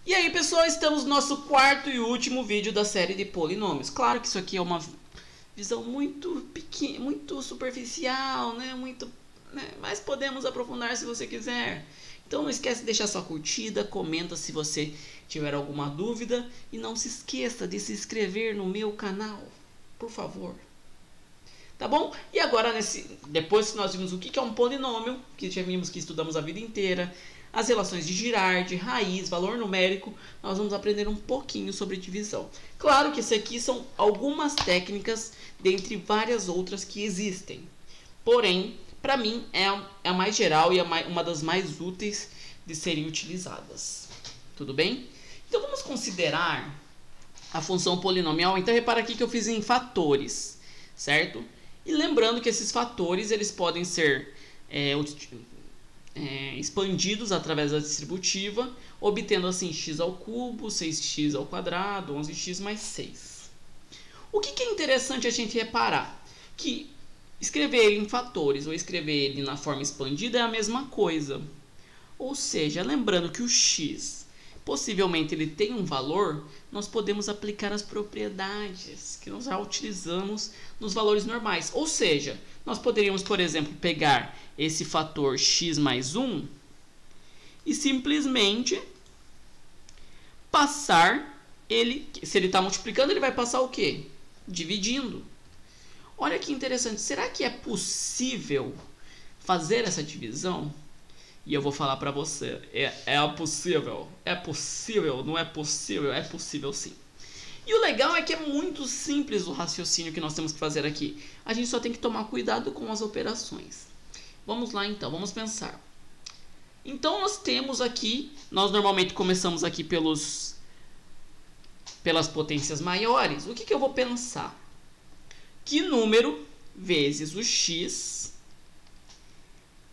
E aí, pessoal, estamos no nosso quarto e último vídeo da série de polinômios. Claro que isso aqui é uma visão muito pequena, muito superficial, né? Mas podemos aprofundar se você quiser. Então não esquece de deixar sua curtida, comenta se você tiver alguma dúvida e não se esqueça de se inscrever no meu canal, por favor. Tá bom? E agora, depois que nós vimos o que é um polinômio, que já vimos que estudamos a vida inteira, as relações de Girardi, raiz, valor numérico, nós vamos aprender um pouquinho sobre divisão. Claro que isso aqui são algumas técnicas dentre várias outras que existem. Porém, para mim, é a mais geral e uma das mais úteis de serem utilizadas. Tudo bem? Então vamos considerar a função polinomial. Então repara aqui que eu fiz em fatores, certo? E lembrando que esses fatores eles podem ser expandidos através da distributiva, obtendo assim x ao cubo, 6x ao quadrado, 11x mais 6. O que é interessante a gente reparar? Que escrever ele em fatores ou escrever ele na forma expandida é a mesma coisa. Ou seja, lembrando que o x possivelmente ele tem um valor, nós podemos aplicar as propriedades que nós já utilizamos nos valores normais. Ou seja, nós poderíamos, por exemplo, pegar esse fator x mais 1 e simplesmente passar ele, se ele está multiplicando, ele vai passar o quê? Dividindo. Olha que interessante, será que é possível fazer essa divisão? E eu vou falar para você, é possível, não é possível, é possível sim. E o legal é que é muito simples o raciocínio que nós temos que fazer aqui. A gente só tem que tomar cuidado com as operações. Vamos lá então, vamos pensar. Então nós temos aqui, nós normalmente começamos aqui pelas potências maiores. O que eu vou pensar? Que número vezes o x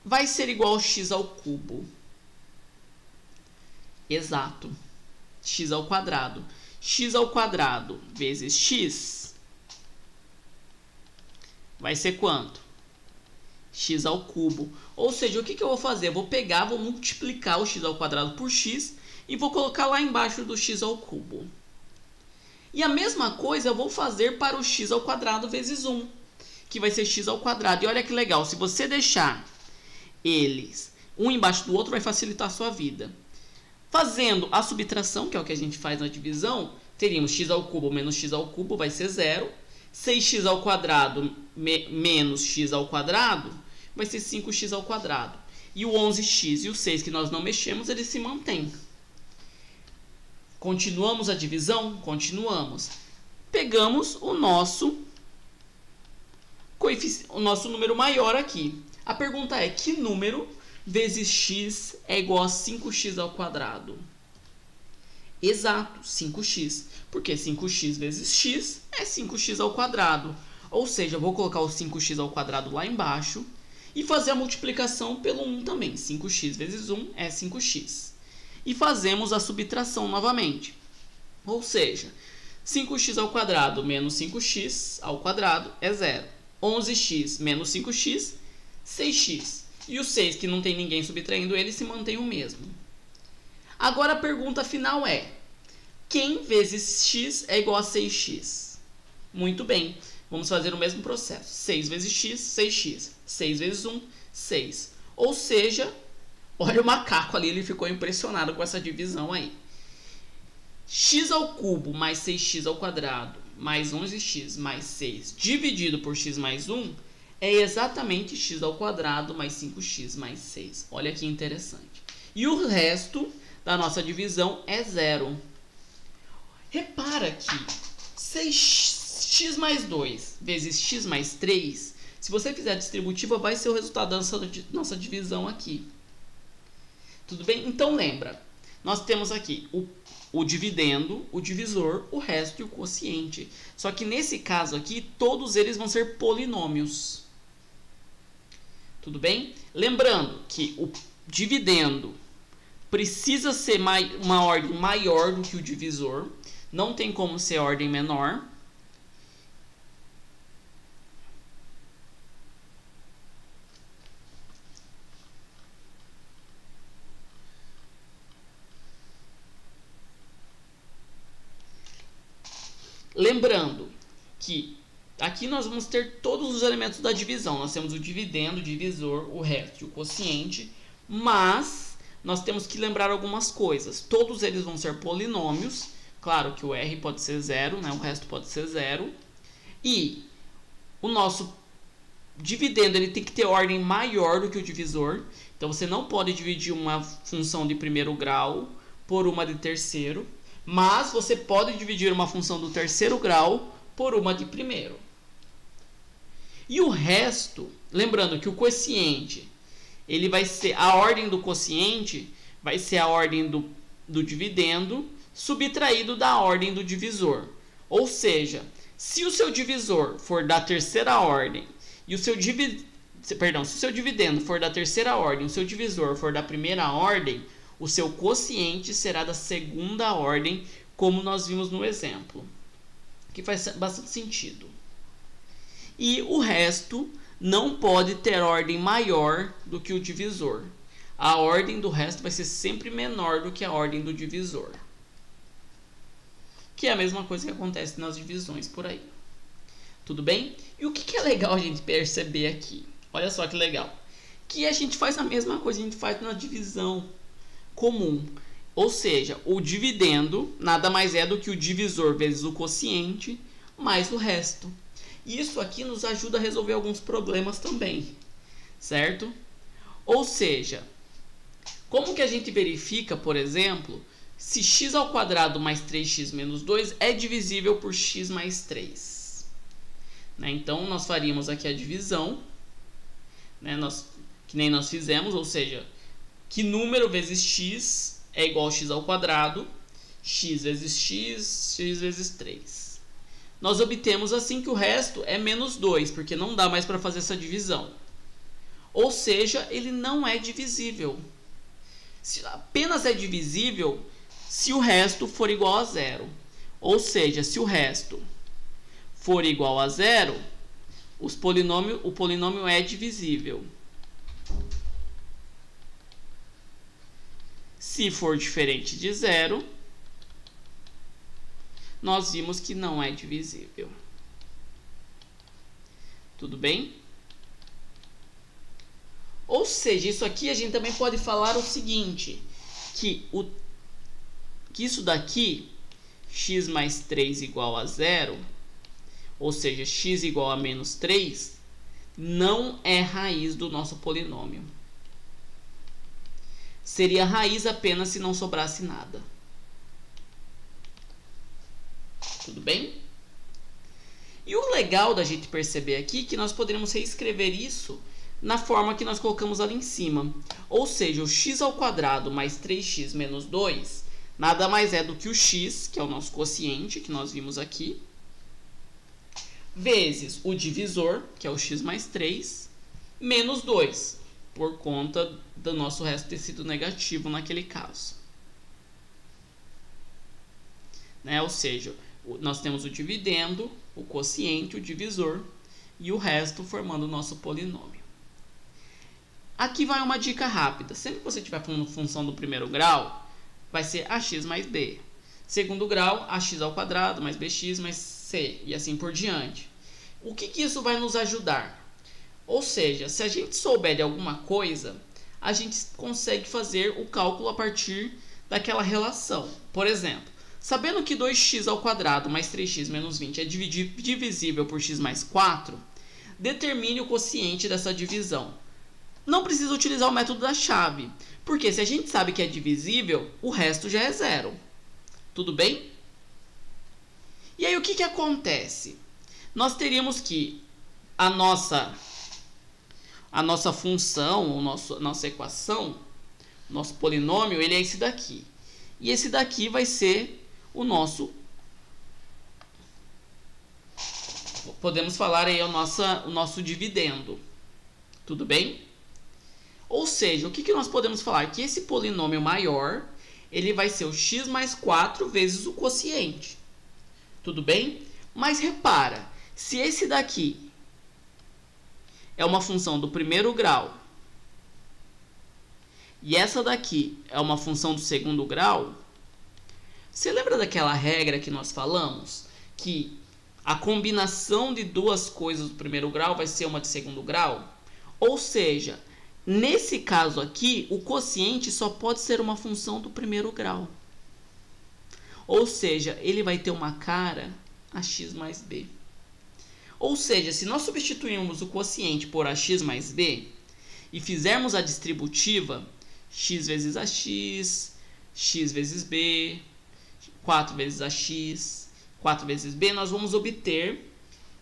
vai ser igual a x ao cubo? Exato. X ao quadrado. X ao quadrado vezes x vai ser quanto? X ao cubo. Ou seja, o que eu vou fazer? Vou multiplicar o x ao quadrado por x e vou colocar lá embaixo do x ao cubo. E a mesma coisa eu vou fazer para o x ao quadrado vezes 1, que vai ser x ao quadrado. E olha que legal, se você deixar eles um embaixo do outro vai facilitar a sua vida. Fazendo a subtração, que é o que a gente faz na divisão, teríamos x ao cubo menos x ao cubo vai ser 0. 6x ao quadrado menos x ao quadrado vai ser 5x ao quadrado. E o 11x e o 6 que nós não mexemos, eles se mantêm. Continuamos a divisão? Continuamos. Pegamos o nosso número maior aqui. A pergunta é, que número vezes x é igual a 5x ao quadrado? Exato, 5x. Porque 5x vezes x é 5x ao quadrado. Ou seja, eu vou colocar o 5x ao quadrado lá embaixo e fazer a multiplicação pelo 1 também. 5x vezes 1 é 5x. E fazemos a subtração novamente. Ou seja, 5x ao quadrado menos 5x ao quadrado é 0. 11x menos 5x, 6x. E o 6, que não tem ninguém subtraindo ele, se mantém o mesmo. Agora a pergunta final é, quem vezes x é igual a 6x? Muito bem, vamos fazer o mesmo processo. 6 vezes x, 6x. 6 vezes 1, 6. Ou seja, olha o macaco ali, ele ficou impressionado com essa divisão aí. X ao cubo mais 6x ao quadrado mais 11x mais 6 dividido por x mais 1 é exatamente x ao quadrado mais 5x mais 6. Olha que interessante. E o resto da nossa divisão é 0. Repara que 6x mais 2 vezes x mais 3, se você fizer a distributiva, vai ser o resultado da nossa divisão aqui. Tudo bem? Então lembra, nós temos aqui o dividendo, o divisor, o resto e o quociente. Só que nesse caso aqui, todos eles vão ser polinômios. Tudo bem? Lembrando que o dividendo precisa ser uma ordem maior do que o divisor. Não tem como ser ordem menor. Lembrando que aqui nós vamos ter todos os elementos da divisão. Nós temos o dividendo, o divisor, o resto e o quociente. Mas nós temos que lembrar algumas coisas. Todos eles vão ser polinômios. Claro que o R pode ser 0, né? O resto pode ser 0. E o nosso dividendo ele tem que ter ordem maior do que o divisor. Então você não pode dividir uma função de primeiro grau por uma de terceiro. Mas você pode dividir uma função do terceiro grau por uma de primeiro. E o resto, lembrando que o quociente, ele vai ser, a ordem do quociente vai ser a ordem do dividendo subtraído da ordem do divisor. Ou seja, se o seu divisor for da terceira ordem e se o seu dividendo for da terceira ordem e o seu divisor for da primeira ordem, o seu quociente será da segunda ordem, como nós vimos no exemplo, que faz bastante sentido. E o resto não pode ter ordem maior do que o divisor. A ordem do resto vai ser sempre menor do que a ordem do divisor. Que é a mesma coisa que acontece nas divisões por aí. Tudo bem? E o que é legal a gente perceber aqui? Olha só que legal. Que a gente faz a mesma coisa que a gente faz na divisão comum. Ou seja, o dividendo nada mais é do que o divisor vezes o quociente mais o resto. Isso aqui nos ajuda a resolver alguns problemas também, certo? Ou seja, como que a gente verifica, por exemplo, se x ao quadrado mais 3x menos 2 é divisível por x mais 3? Né? Então, nós faríamos aqui a divisão, né? Que nem nós fizemos, ou seja, que número vezes x é igual a x ao quadrado, x vezes x, x vezes 3. Nós obtemos assim que o resto é menos 2, porque não dá mais para fazer essa divisão. Ou seja, ele não é divisível. Apenas é divisível se o resto for igual a 0. Ou seja, se o resto for igual a 0, o polinômio é divisível. Se for diferente de 0, nós vimos que não é divisível. Tudo bem? Ou seja, isso aqui a gente também pode falar o seguinte, que isso daqui, x mais 3 igual a 0, ou seja, x igual a menos 3, não é raiz do nosso polinômio. Seria raiz apenas se não sobrasse nada. Tudo bem? E o legal da gente perceber aqui é que nós poderíamos reescrever isso na forma que nós colocamos ali em cima. Ou seja, o x ao quadrado mais 3x menos 2 nada mais é do que o x, que é o nosso quociente, que nós vimos aqui, vezes o divisor, que é o x mais 3, menos 2, por conta do nosso resto ter sido negativo naquele caso. Né? Ou seja, nós temos o dividendo, o quociente, o divisor e o resto formando o nosso polinômio. Aqui vai uma dica rápida. Sempre que você estiver falando função do primeiro grau, vai ser ax mais b. Segundo grau, ax ao quadrado mais bx mais c e assim por diante. O que isso vai nos ajudar? Ou seja, se a gente souber de alguma coisa, a gente consegue fazer o cálculo a partir daquela relação. Por exemplo, sabendo que 2x ao quadrado mais 3x menos 20 é divisível por x mais 4, determine o quociente dessa divisão. Não precisa utilizar o método da chave, porque se a gente sabe que é divisível, o resto já é 0. Tudo bem? E aí o que acontece? Nós teríamos que a nossa função, nossa equação, nosso polinômio, ele é esse daqui. E esse daqui vai ser o nosso, podemos falar aí o nosso dividendo. Tudo bem? Ou seja, o que nós podemos falar? Que esse polinômio maior, ele vai ser o x mais 4 vezes o quociente. Tudo bem? Mas repara, se esse daqui é uma função do primeiro grau e essa daqui é uma função do segundo grau, você lembra daquela regra que nós falamos? que a combinação de duas coisas do primeiro grau vai ser uma de segundo grau? Ou seja, nesse caso aqui, o quociente só pode ser uma função do primeiro grau. Ou seja, ele vai ter uma cara ax mais b. Ou seja, se nós substituirmos o quociente por ax mais b e fizermos a distributiva x vezes ax, x vezes b, 4 vezes ax, 4 vezes b, nós vamos obter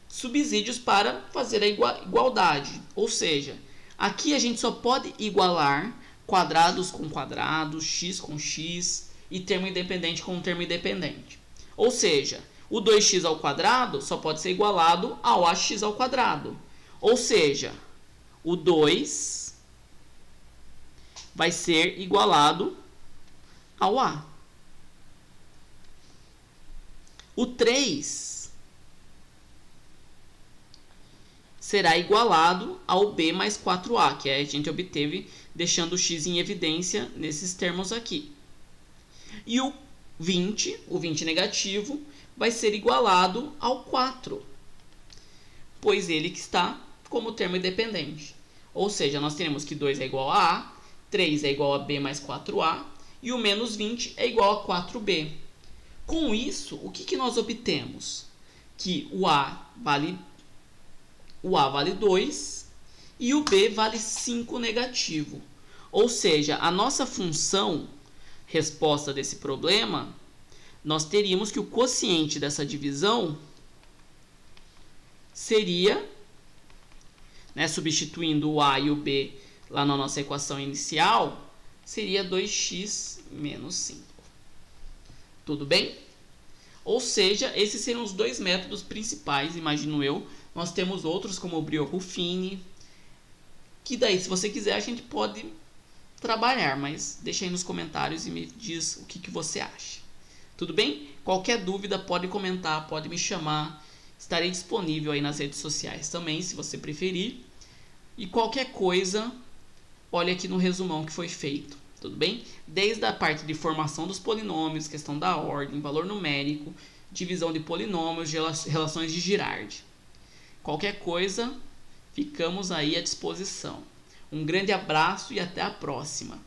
subsídios para fazer a igualdade. Ou seja, aqui a gente só pode igualar quadrados com quadrados, x com x e termo independente com termo independente. Ou seja, o 2x ao quadrado só pode ser igualado ao ax ao quadrado. Ou seja, o 2 vai ser igualado ao a. O 3 será igualado ao b mais 4a, que a gente obteve deixando o x em evidência nesses termos aqui. E o 20 negativo, vai ser igualado ao 4, pois ele que está como termo independente. Ou seja, nós teremos que 2 é igual a a, 3 é igual a b mais 4a, e o menos 20 é igual a 4b. Com isso, o que nós obtemos? Que o a vale 2 e o b vale 5 negativo. Ou seja, a nossa função resposta desse problema, nós teríamos que o quociente dessa divisão seria, substituindo o a e o b lá na nossa equação inicial, seria 2x menos 5. Tudo bem? Ou seja, esses seriam os dois métodos principais, imagino eu. Nós temos outros como o Brio-Ruffini, que daí, se você quiser, a gente pode trabalhar, mas deixa aí nos comentários e me diz o que você acha. Tudo bem? Qualquer dúvida pode comentar, pode me chamar. Estarei disponível aí nas redes sociais também, se você preferir. E qualquer coisa, olha aqui no resumão que foi feito. Tudo bem? Desde a parte de formação dos polinômios, questão da ordem, valor numérico, divisão de polinômios, relações de Girardi. Qualquer coisa, ficamos aí à disposição. Um grande abraço e até a próxima.